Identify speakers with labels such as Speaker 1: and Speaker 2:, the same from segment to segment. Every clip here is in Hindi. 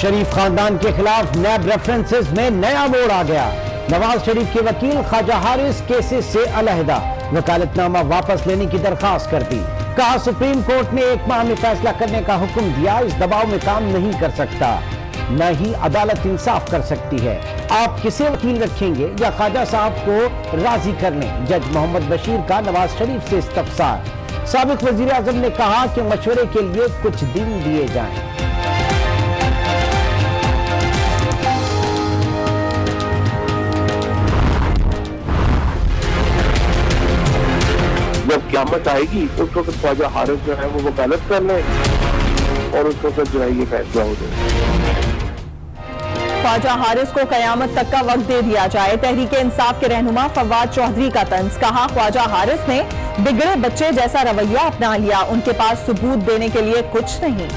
Speaker 1: शरीफ खानदान के खिलाफ नैब रेफरेंसेस में नया मोड़ आ गया। नवाज शरीफ के वकील ख्वाजा हारिस केसेस से अलहदा, वकालतनामा वापस लेने की दरखास्त कर दी। कहा सुप्रीम कोर्ट ने 1 माह में फैसला करने का हुक्म दिया, इस दबाव में काम नहीं कर सकता, न ही अदालत इंसाफ कर सकती है। आप किसे वकील रखेंगे या ख्वाजा साहब को राजी कर लें। जज मोहम्मद बशीर का नवाज शरीफ से इस्तफसार। साबिक वजीर आजम ने कहा कि मशवरे के लिए कुछ दिन दिए जाएं।
Speaker 2: जब क़यामत आएगी उस वक्त ख्वाजा हारिस जो है वो वकालत कर ले और उस वक्त जो है ये फैसला हो जाए।
Speaker 3: ख्वाजा हारिस को कयामत तक का वक्त दे दिया जाए। तहरीक इंसाफ के रहनुमा फवाद चौधरी का तंज। कहा ख्वाजा हारिस ने बिगड़े बच्चे जैसा रवैया अपना लिया, उनके पास सबूत देने के लिए कुछ नहीं।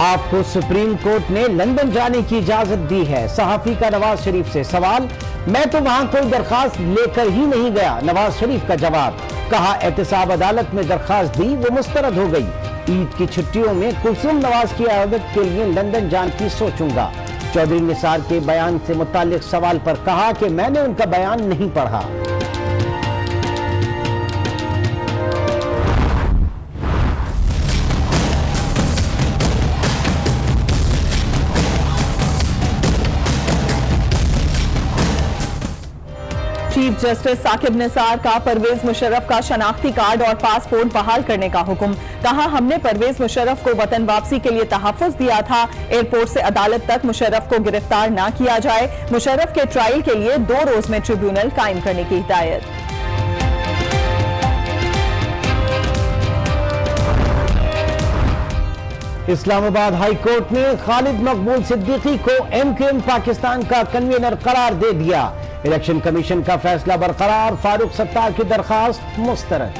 Speaker 1: आपको सुप्रीम कोर्ट ने लंदन जाने की इजाजत दी है। सहाफी का नवाज शरीफ से सवाल, मैं तो वहां कोई दरखास्त लेकर ही नहीं गया। नवाज शरीफ का जवाब। कहा एहतसाब अदालत में दरखास्त दी, वो मुस्तरद हो गई। ईद की छुट्टियों में कुलसुम नवाज की आदत के लिए लंदन जाने की सोचूंगा। चौधरी निसार के बयान से मुताल्लिक सवाल पर कहा कि मैंने उनका बयान नहीं पढ़ा।
Speaker 3: चीफ जस्टिस साकिब निसार का परवेज मुशर्रफ का शनाख्ती कार्ड और पासपोर्ट बहाल करने का हुक्म। कहा हमने परवेज मुशर्रफ को वतन वापसी के लिए तहफ्फुज दिया था। एयरपोर्ट से अदालत तक मुशर्रफ को गिरफ्तार न किया जाए। मुशर्रफ के ट्रायल के लिए 2 रोज में ट्रिब्यूनल कायम करने की हिदायत।
Speaker 1: इस्लामाबाद हाई कोर्ट ने खालिद मकबूल सिद्दीकी को MKM पाकिस्तान का कन्वीनर करार दे दिया। इलेक्शन कमीशन का फैसला बरकरार, फारूक सत्तार की दरखास्त मुस्तरद।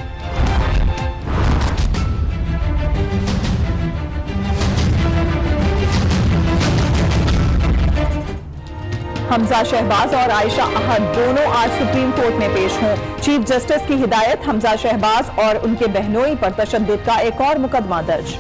Speaker 3: हमजा शहबाज और आयशा अहद दोनों आज सुप्रीम कोर्ट में पेश हों। चीफ जस्टिस की हिदायत, हमजा शहबाज और उनके बहनोई पर तशद्दुद का एक और मुकदमा दर्ज।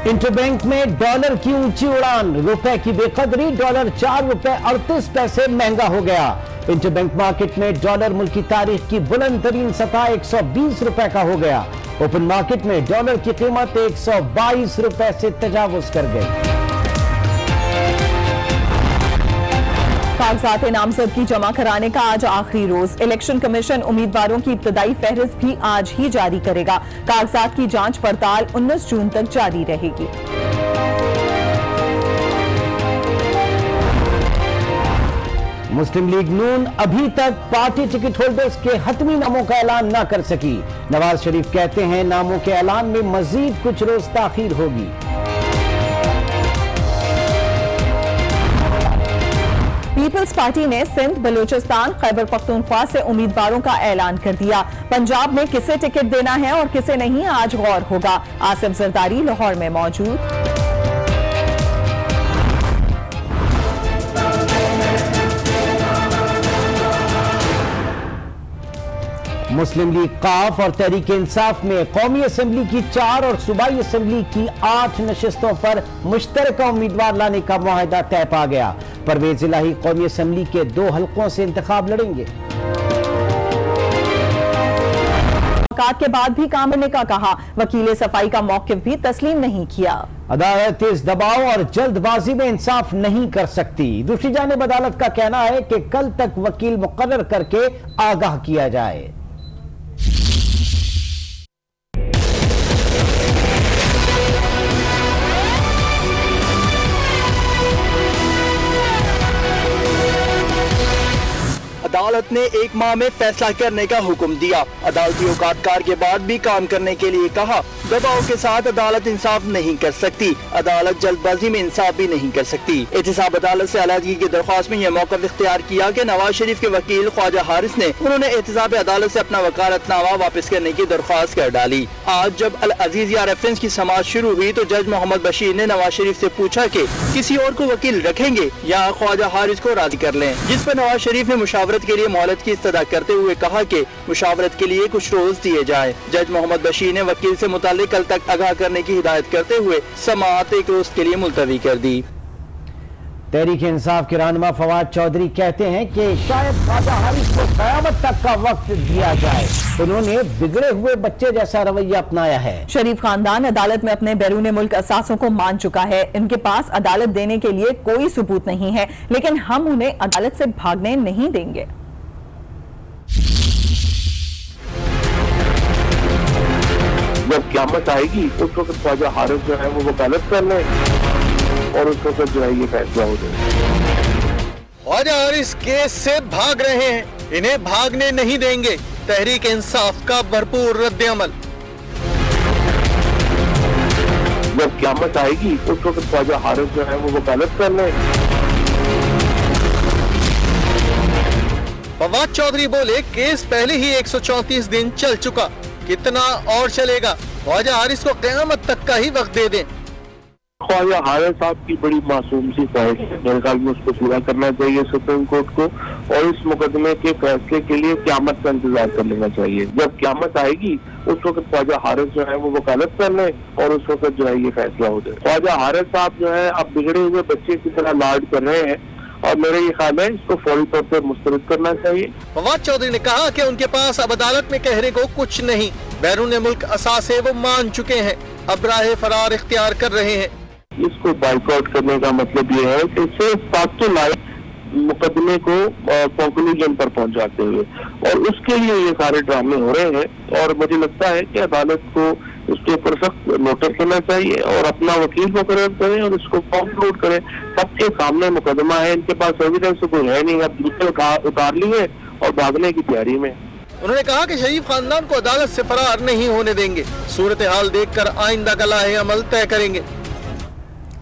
Speaker 1: इंटरबैंक में डॉलर की ऊंची उड़ान, रुपए की बेकदरी, डॉलर 4 रुपए 38 पैसे महंगा हो गया। इंटरबैंक मार्केट में डॉलर मुल्क की तारीख की बुलंद तरीन सतह 120 रुपए का हो गया। ओपन मार्केट में डॉलर की कीमत 122 रुपए से तजावुज कर गई।
Speaker 3: कागजात नामजदगी जमा कराने का आज आखिरी रोज। इलेक्शन कमीशन उम्मीदवारों की इब्तदाई फहरिस्त भी आज ही जारी करेगा। कागजात की जांच पड़ताल 19 जून तक जारी रहेगी।
Speaker 1: मुस्लिम लीग नून अभी तक पार्टी टिकट होल्डर्स के हतमी नामों का ऐलान न कर सकी। नवाज शरीफ कहते हैं नामों के ऐलान में मजीद कुछ रोज ताखीर होगी।
Speaker 3: पीपल्स पार्टी ने सिंध, बलूचिस्तान, खैबर पख्तूनख्वा से उम्मीदवारों का ऐलान कर दिया। पंजाब में किसे टिकट देना है और किसे नहीं, आज गौर होगा। आसिफ जरदारी लाहौर में मौजूद।
Speaker 1: मुस्लिम लीग काफ और तहरीक इंसाफ में कौमी असेंबली की 4 और सूबाई असेंबली की 8 नशिस्तों पर मुश्तरका उम्मीदवार लाने का मुआहदा तय पा गया। परवेज इलाही कौमी असेंबली के 2 हलकों से इंतखाब लड़ेंगे।
Speaker 3: के बाद भी काम करने का कहा। वकील सफाई का मौकिफ भी तस्लीम नहीं किया।
Speaker 1: अदालत इस दबाव और जल्दबाजी में इंसाफ नहीं कर सकती। दूसरी जानिब अदालत का कहना है कि कल तक वकील मुकर्रर करके आगाह किया जाए।
Speaker 4: अदालत ने 1 माह में फैसला करने का हुक्म दिया। अदालती औकातकार के बाद भी काम करने के लिए कहा। दबाव के साथ अदालत इंसाफ नहीं कर सकती। अदालत जल्दबाजी में इंसाफ भी नहीं कर सकती। एहतसाब अदालत से अलहदगी की दरख्वास्त में यह मौक़िफ़ इख्तियार किया कि नवाज शरीफ के वकील ख्वाजा हारिस ने उन्होंने एहतसाब अदालत से अपना वकालतनामा वापस करने की दरख्वास्त कर डाली। आज जब अल अजीजिया रेफरेंस की समाअत शुरू हुई तो जज मोहम्मद बशीर ने नवाज शरीफ से पूछा कि किसी और को वकील रखेंगे या ख्वाजा हारिस को राजी कर लें, जिस पर नवाज शरीफ ने मुशावरत के लिए मोहलत की इस्तदा करते हुए कहा कि मुशावरत के लिए कुछ रोज दिए जाएं। जज मोहम्मद बशीर ने वकील से मुताल्लिक कल तक आगाह करने की हिदायत करते हुए समाअत 1 रोज के लिए मुलतवी कर दी।
Speaker 1: तहरीक इंसाफ के रहनुमा फवाद चौधरी कहते हैं कि शायद ख्वाजा हारिस को क़यामत तक का वक्त दिया जाए। उन्होंने बिगड़े हुए बच्चे जैसा रवैया अपनाया है।
Speaker 3: शरीफ खानदान अदालत में अपने बैरून मुल्क असासों को मान चुका है। इनके पास अदालत देने के लिए कोई सबूत नहीं है, लेकिन हम उन्हें अदालत से भागने नहीं देंगे।
Speaker 2: जब क़यामत आएगी उस वक्त ख्वाजा हारिस जो है वो वकालत कर ले और उस वक्त जो है ये फैसला हो जाए।
Speaker 4: ख्वाजा हारिस केस से भाग रहे हैं, इन्हें भागने नहीं देंगे। तहरीक इंसाफ का भरपूर रद्द अमल।
Speaker 2: जब क़यामत आएगी उस वक्त ख्वाजा हारिस जो है वो वकालत कर ले।
Speaker 4: फवाद चौधरी बोले केस पहले ही 134 दिन चल चुका, कितना और चलेगा। ख्वाजा हारिस को क़यामत तक का ही वक्त दे दें।
Speaker 2: ख्वाजा हारिस साहब की बड़ी मासूम सी ख्वाहिश है, मेरे ख्याल में उसको पूरा करना चाहिए सुप्रीम कोर्ट को, और इस मुकदमे के फैसले के लिए क़यामत का इंतजार कर लेना चाहिए। जब क़यामत आएगी उस वक्त ख्वाजा हारिस जो है वो वकालत कर ले और उस वक्त जो है ये फैसला हो जाए। ख्वाजा हारिस साहब जो है अब बिगड़े हुए बच्चे की तरह लाड कर रहे हैं और मेरा ये ख्याल है इसको फौरी तौर पर मुस्तरद करना चाहिए।
Speaker 4: फवाद चौधरी ने कहा कि उनके पास अब अदालत में कहने को कुछ नहीं, बैरून मुल्क असासे वो मान चुके हैं, अब राह फरार इख्तियार कर रहे हैं।
Speaker 2: इसको बाइकआउट करने का मतलब ये है कि सिर्फ फाक्टो लाइट मुकदमे को कंक्लूजन पर पहुंचाते हुए, और उसके लिए ये सारे ड्रामे हो रहे हैं। और मुझे लगता है कि अदालत को उसके ऊपर सख्त नोटिस करना चाहिए और अपना वकील मुकर्रर करें और इसको कंक्लूड करें। सबके सामने मुकदमा है, इनके पास एविडेंस कोई है नहीं, अब दूसरे उतार लिए और भागने की तैयारी में।
Speaker 4: उन्होंने कहा कि शरीफ खानदान को अदालत से फरार नहीं होने देंगे, सूरत हाल देखकर आइंदा का लाहे अमल तय करेंगे।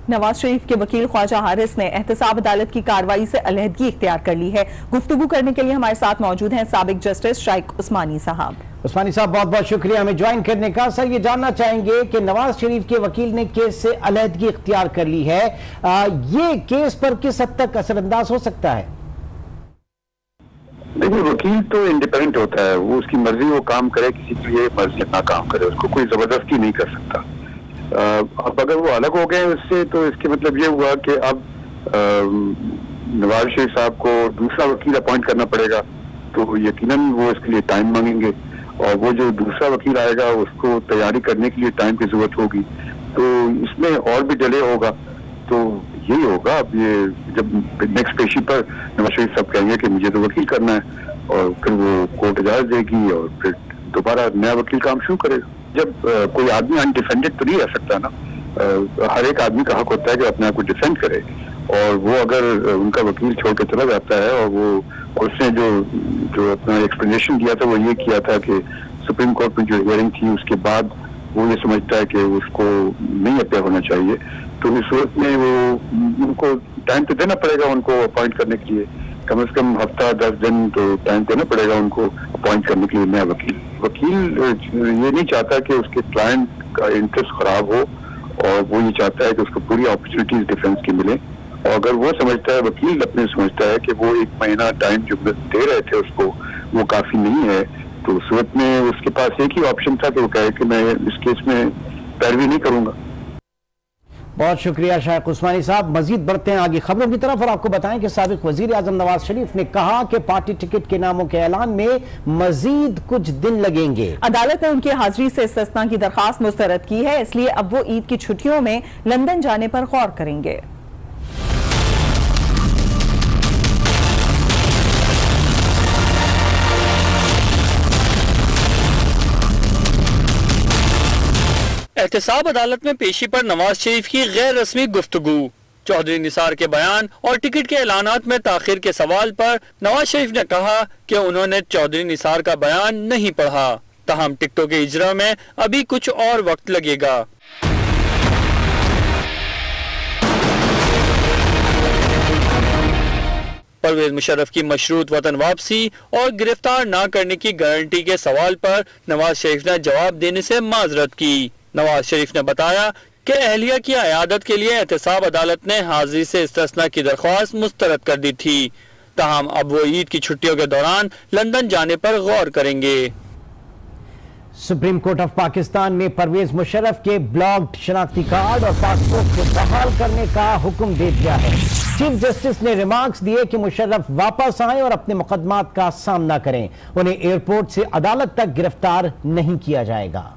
Speaker 3: नवाज शरीफ के वकील ख्वाजा हारिस ने एहतसाब अदालत की कार्रवाई से अलहदगी इख्तियार कर ली है। गुफ्तगू करने के लिए हमारे साथ मौजूद हैं साबिक जस्टिस शाइक उस्मानी साहब।
Speaker 1: उस्मानी साहब बहुत बहुत शुक्रिया हमें ज्वाइन करने का। सर ये जानना चाहेंगे कि नवाज शरीफ के वकील ने केस से अलहदगी इख्तियार कर ली है, ये केस पर किस हद तक असरअंदाज हो सकता है?
Speaker 5: देखिए वकील तो इंडिपेंडेंट होता है, वो उसकी मर्जी वो काम करे, किसी के लिए मर्जी अपना काम करे, उसको कोई जबरदस्ती नहीं कर सकता। अब अगर वो अलग हो गए उससे तो इसके मतलब ये हुआ कि अब नवाज शरीफ साहब को दूसरा वकील अपॉइंट करना पड़ेगा, तो यकीनन वो इसके लिए टाइम मांगेंगे और वो जो दूसरा वकील आएगा उसको तैयारी करने के लिए टाइम की जरूरत होगी, तो इसमें और भी डिले होगा। तो यही होगा अब ये जब नेक्स्ट पेशी पर नवाज शरीफ साहब कहेंगे कि मुझे तो वकील करना है और फिर वो कोर्ट इजाजत देगी और फिर दोबारा नया वकील काम शुरू करेगा। जब कोई आदमी अनडिफेंडेड तो नहीं रह सकता ना, हर एक आदमी का हक होता है कि अपने आप को डिफेंड करे, और वो अगर उनका वकील छोड़ के चला जाता है और उसने जो अपना एक्सप्लेनेशन दिया था वो ये किया था कि सुप्रीम कोर्ट में जो हियरिंग थी उसके बाद वो ये समझता है कि उसको नहीं अपेयर होना चाहिए, तो इस सूरत में वो उनको टाइम तो देना पड़ेगा उनको अपॉइंट करने के लिए, कम से कम हफ्ता 10 दिन तो टाइम देना पड़ेगा उनको अपॉइंट करने के लिए नया वकील। वकील ये नहीं चाहता कि उसके क्लाइंट का इंटरेस्ट खराब हो, और वो ये चाहता है कि उसको पूरी अपॉर्चुनिटीज डिफेंस की मिले, और अगर वो समझता है, वकील अपने समझता है कि वो 1 महीना टाइम जो दे रहे थे उसको वो काफी नहीं है, तो सूरत में उसके पास एक ही ऑप्शन था कि वो कहे कि मैं इस केस में पैरवी नहीं करूंगा।
Speaker 1: बहुत शुक्रिया शाइक उस्मानी साहब। मजीद बढ़ते हैं आगे खबरों की तरफ और आपको बताएं कि साबिक वजीर आजम नवाज शरीफ ने कहा कि पार्टी टिकट के नामों के ऐलान में मजीद कुछ दिन लगेंगे।
Speaker 3: अदालत ने उनकी हाजिरी से इस्तिस्ना की दरखास्त मुस्तरद की है, इसलिए अब वो ईद की छुट्टियों में लंदन जाने पर गौर करेंगे।
Speaker 4: एहतसाब अदालत में पेशी पर नवाज शरीफ की गैर रस्मी गुफ्तगू। चौधरी निसार के बयान और टिकट के ऐलानात में ताखिर के सवाल पर नवाज शरीफ ने कहा कि उन्होंने चौधरी निसार का बयान नहीं पढ़ा, तहम टिकटों के इजरा में अभी कुछ और वक्त लगेगा। परवेज मुशर्रफ की मशरूत वतन वापसी और गिरफ्तार न करने की गारंटी के सवाल पर नवाज शरीफ ने जवाब देने से माजरत की। नवाज शरीफ ने बताया कि अहलिया की अयादत के लिए एहतसाब अदालत ने हाजिरी से इस्तिस्ना की दरख्वास्त मुस्तरद कर दी थी, ताहम अब वो ईद की छुट्टियों के दौरान लंदन जाने पर गौर करेंगे।
Speaker 1: सुप्रीम कोर्ट ऑफ पाकिस्तान में परवेज मुशर्रफ के ब्लॉक्ड शनाख्ती कार्ड और पासपोर्ट को बहाल करने का हुक्म दे दिया है। चीफ जस्टिस ने रिमार्क्स दिए कि मुशर्रफ वापस आए और अपने मुकदमात का सामना करें, उन्हें एयरपोर्ट से अदालत तक गिरफ्तार नहीं किया जाएगा।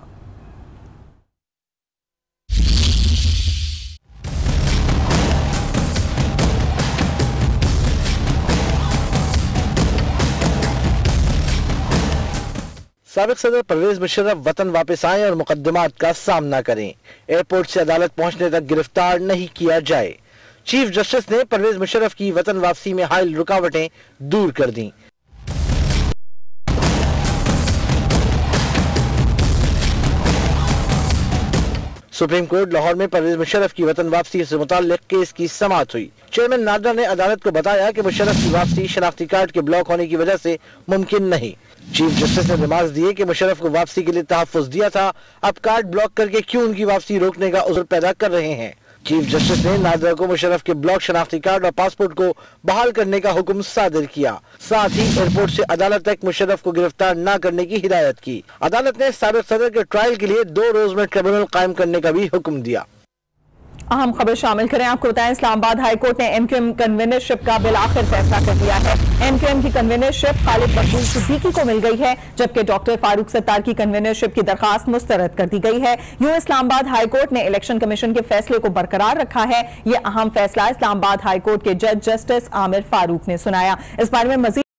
Speaker 6: साबिक सदर परवेज मुशर्रफ वतन वापस आए और मुकदमात का सामना करें, एयरपोर्ट से अदालत पहुंचने तक गिरफ्तार नहीं किया जाए। चीफ जस्टिस ने परवेज मुशर्रफ की वतन वापसी में हायल रुकावटें दूर कर दी। सुप्रीम कोर्ट लाहौर में परवेज मुशर्रफ की वतन वापसी से मुताल्लिक केस की समाअत हुई। चेयरमैन नाडा ने अदालत को बताया कि मुशर्रफ की वापसी शनाख्ती कार्ड के ब्लॉक होने की वजह से मुमकिन नहीं। चीफ जस्टिस ने रिमार्क्स दिए कि मुशर्रफ को वापसी के लिए तहफ्फुज़ दिया था, अब कार्ड ब्लॉक करके क्यों उनकी वापसी रोकने का उज़्र पैदा कर रहे हैं। चीफ जस्टिस ने नादरा को मुशर्रफ के ब्लॉक शनाख्ती कार्ड और पासपोर्ट को बहाल करने का हुक्म सादिर किया। साथ ही एयरपोर्ट से अदालत तक मुशर्रफ को गिरफ्तार न करने की हिदायत की। अदालत ने साबिक सदर के ट्रायल के लिए 2 रोज में ट्रिब्यूनल कायम करने का भी हुक्म दिया।
Speaker 3: अहम खबर शामिल करें, आपको बताएं इस्लामाबाद हाई कोर्ट ने एमक्यूएम कन्वीनरशिप का बिलाखिर फैसला कर दिया है। एमक्यूएम की कन्वीनरशिप खालिद मकबूल सिद्दीकी को मिल गई है, जबकि डॉक्टर फारूक सत्तार की कन्वीनरशिप की दरखास्त मुस्तरद कर दी गई है। यूं इस्लामाबाद हाई कोर्ट ने इलेक्शन कमीशन के फैसले को बरकरार रखा है। यह अहम फैसला इस्लामाबाद हाई कोर्ट के जज जस्टिस आमिर फारूक ने सुनाया। इस बारे में मजीद